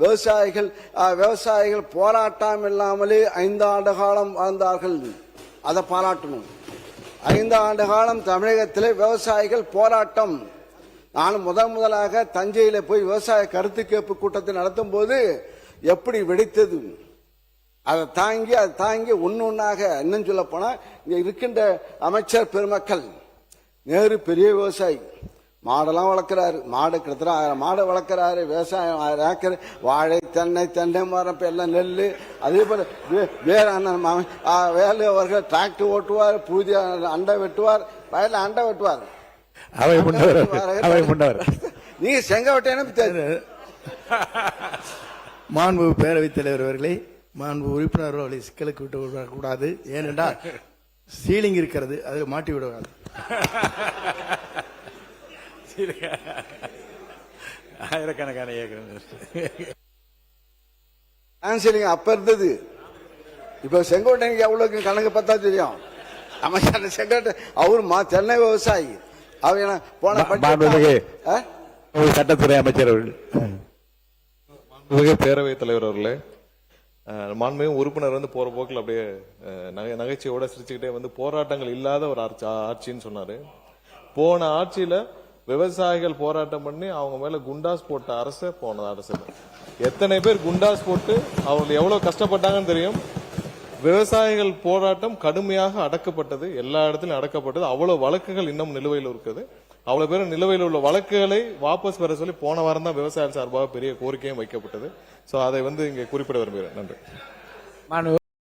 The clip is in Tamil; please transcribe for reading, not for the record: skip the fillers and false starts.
விவசாயிகள் போராட்டம் இல்லாமலே 5 ஆண்டு காலம் வாழ்ந்தார்கள். அதை பாராட்டணும். 5 ஆண்டு காலம் தமிழகத்தில் விவசாயிகள் போராட்டம். நான் முதலாக தஞ்சையில போய் விவசாய கருத்து கேட்பு கூட்டத்தை நடத்தும் போது எப்படி வெடித்தது, அதை தாங்கி ஒன்னொன்னாக இன்னும் சொல்ல போனா இங்க இருக்கின்ற அமைச்சர் பெருமக்கள், நேரு பெரிய விவசாயி, மாடெல்லாம் வளர்க்கிறாரு, மாடு கிட்டத்தட்ட 1000 மாடு வளர்க்கிறாரு, விவசாயம் 1000 ஏக்கர், வாழை தென்னை மரம் எல்லாம் நெல். அதே போல வேலு அவர்கள் டிராக்டர் ஓட்டுவார், பூஜை அண்டை வெட்டுவார், வயலில் அண்டை வெட்டுவார். நீ செங்கவட்டை மாண்பு பேரவைத் தலைவர் அவர்களை, மாண்பு உறுப்பினர் அவர்களை சிக்கலுக்கு விட்டு விடக்கூடாது. ஏனென்றால் சீலிங் இருக்கிறது, அதில் மாட்டி விடுவாங்க. ஆயிரக்கணக்கான அப்ப இருந்தது. இப்ப செங்கோட்டைக்கு எவ்வளவு கணக்கு பார்த்தா தெரியும். அமைச்சர் செங்கோட்டை அவரு சென்னை விவசாயி. அவங்க போன சட்டத்துறை அமைச்சர் அவர்கள், பேரவைத் தலைவர் அவர்களே, மாண்புமிகு உறுப்பினர் போற போக்கில் அப்படியே நகைச்சுவையோட சிரிச்சுக்கிட்டே போராட்டங்கள் இல்லாத ஒரு ஆட்சின்னு சொன்னாரு. போன ஆட்சியில விவசாயிகள் போராட்டம் பண்ணி அவங்க மேல குண்டாஸ் போட்ட அரசு போன அரசு. எத்தனை பேர் குண்டாஸ் போட்டு அவங்க எவ்வளவு கஷ்டப்பட்டாங்கன்னு தெரியும். விவசாயிகள் போராட்டம் கடுமையாக அடக்கப்பட்டது, எல்லா இடத்திலும் அடக்கப்பட்டது. அவ்வளவு வழக்குகள் இன்னும் நிலுவையில் இருக்குது. அவ்வளவு பேரும் நிலுவையில் உள்ள வழக்குகளை வாபஸ் பெற சொல்லி போன வாரம் தான் விவசாயிகள் சார்பாக பெரிய கோரிக்கையும் வைக்கப்பட்டது. சோ அதை இங்கே குறிப்பிட விரும்புகிறேன். நன்றி.